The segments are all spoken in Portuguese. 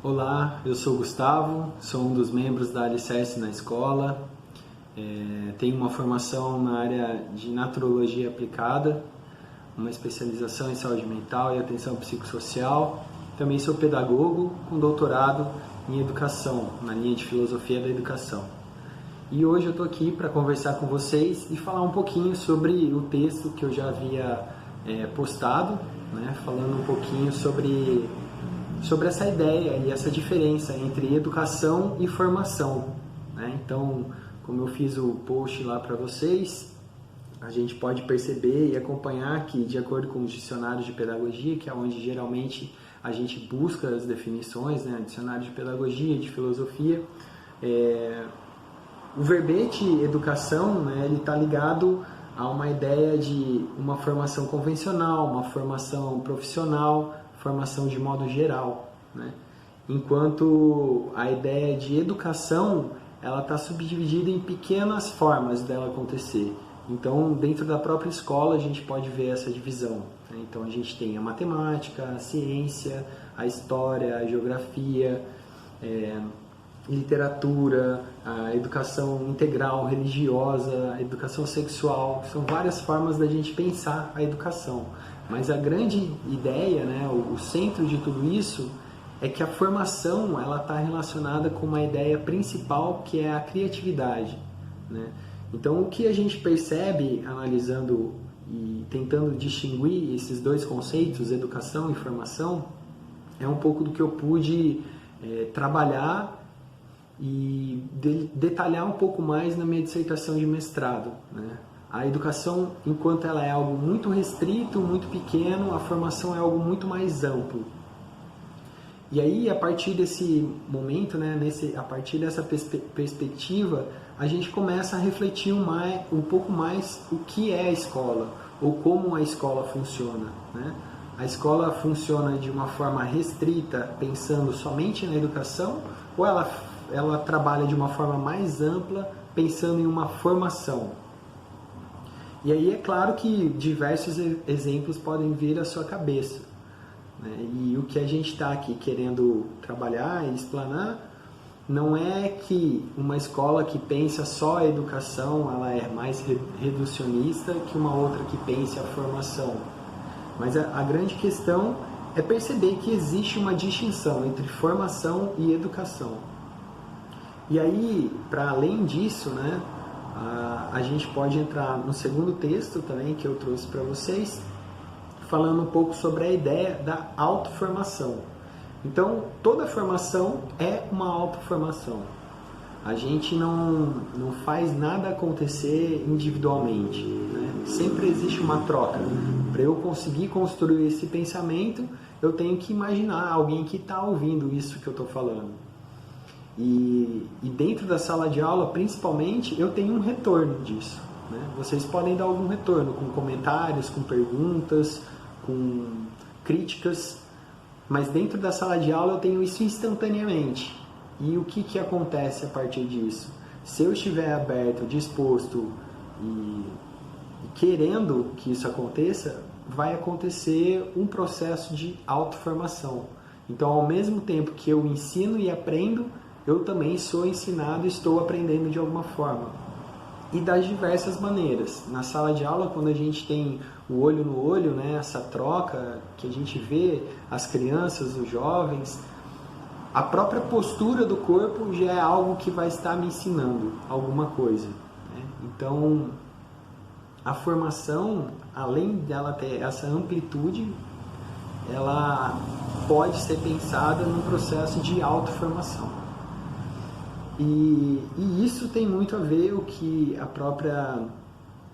Olá, eu sou o Gustavo, sou um dos membros da Alicerce na escola, tenho uma formação na área de naturologia aplicada, uma especialização em saúde mental e atenção psicossocial. Também sou pedagogo com doutorado em educação, na linha de filosofia da educação. E hoje eu estou aqui para conversar com vocês e falar um pouquinho sobre o texto que eu já havia postado, né, falando um pouquinho sobre essa ideia e essa diferença entre educação e formação, né? Então, como eu fiz o post lá para vocês, a gente pode perceber e acompanhar que, de acordo com os dicionários de pedagogia, que é onde geralmente a gente busca as definições, né? Dicionário de pedagogia, de filosofia, o verbete educação, né, ele está ligado a uma ideia de uma formação convencional, uma formação profissional, formação de modo geral, né? Enquanto a ideia de educação, ela está subdividida em pequenas formas dela acontecer. Então, dentro da própria escola, a gente pode ver essa divisão, né? Então, a gente tem a matemática, a ciência, a história, a geografia, literatura, a educação integral, religiosa, a educação sexual. São várias formas da gente pensar a educação. Mas a grande ideia, né, o centro de tudo isso, é que a formação ela está relacionada com uma ideia principal, que é a criatividade, né? Então, o que a gente percebe analisando e tentando distinguir esses dois conceitos, educação e formação, é um pouco do que eu pude trabalhar e detalhar um pouco mais na minha dissertação de mestrado, né? A educação, enquanto ela é algo muito restrito, muito pequeno, a formação é algo muito mais amplo. E aí, a partir desse momento, né, a partir dessa perspectiva, a gente começa a refletir um pouco mais o que é a escola, ou como a escola funciona, né? A escola funciona de uma forma restrita, pensando somente na educação, ou ela trabalha de uma forma mais ampla, pensando em uma formação? E aí é claro que diversos exemplos podem vir à sua cabeça, né? E o que a gente está aqui querendo trabalhar e explanar não é que uma escola que pensa só a educação ela é mais reducionista que uma outra que pense a formação. Mas a grande questão é perceber que existe uma distinção entre formação e educação. E aí, para além disso, né, a gente pode entrar no segundo texto também que eu trouxe para vocês, falando um pouco sobre a ideia da autoformação. Então, toda formação é uma autoformação. A gente não faz nada acontecer individualmente, né? Sempre existe uma troca. Para eu conseguir construir esse pensamento, eu tenho que imaginar alguém que está ouvindo isso que eu estou falando. E dentro da sala de aula, principalmente, eu tenho um retorno disso, né? Vocês podem dar algum retorno com comentários, com perguntas, com críticas, mas dentro da sala de aula eu tenho isso instantaneamente. E o que acontece a partir disso? Se eu estiver aberto, disposto e querendo que isso aconteça, vai acontecer um processo de autoformação. Então, ao mesmo tempo que eu ensino e aprendo, eu também sou ensinado e estou aprendendo de alguma forma. E das diversas maneiras. Na sala de aula, quando a gente tem o olho no olho, né, essa troca que a gente vê as crianças, os jovens, a própria postura do corpo já é algo que vai estar me ensinando alguma coisa, né? Então, a formação, além dela ter essa amplitude, ela pode ser pensada num processo de autoformação. E isso tem muito a ver o que a própria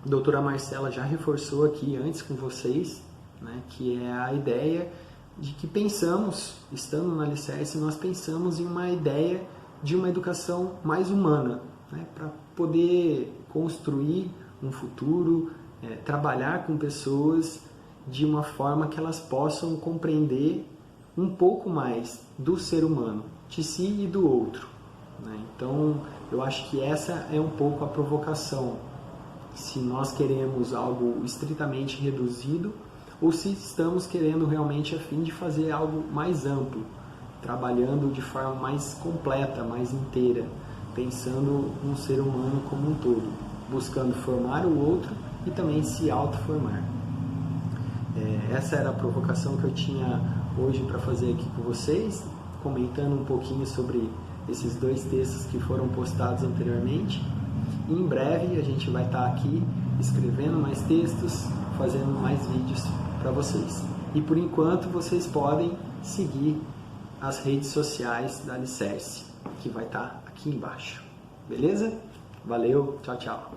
doutora Marcela já reforçou aqui antes com vocês, né, que é a ideia de que pensamos, estando na Alicerce, nós pensamos em uma ideia de uma educação mais humana, né, para poder construir um futuro, trabalhar com pessoas de uma forma que elas possam compreender um pouco mais do ser humano, de si e do outro, né? Então, eu acho que essa é um pouco a provocação, se nós queremos algo estritamente reduzido ou se estamos querendo realmente a fim de fazer algo mais amplo, trabalhando de forma mais completa, mais inteira, pensando no ser humano como um todo, buscando formar o outro e também se auto-formar. Essa era a provocação que eu tinha hoje para fazer aqui com vocês, comentando um pouquinho sobre esses 2 textos que foram postados anteriormente. E em breve a gente vai estar aqui escrevendo mais textos, fazendo mais vídeos para vocês. E por enquanto vocês podem seguir as redes sociais da Alicerce, que vai estar aqui embaixo. Beleza? Valeu, tchau, tchau.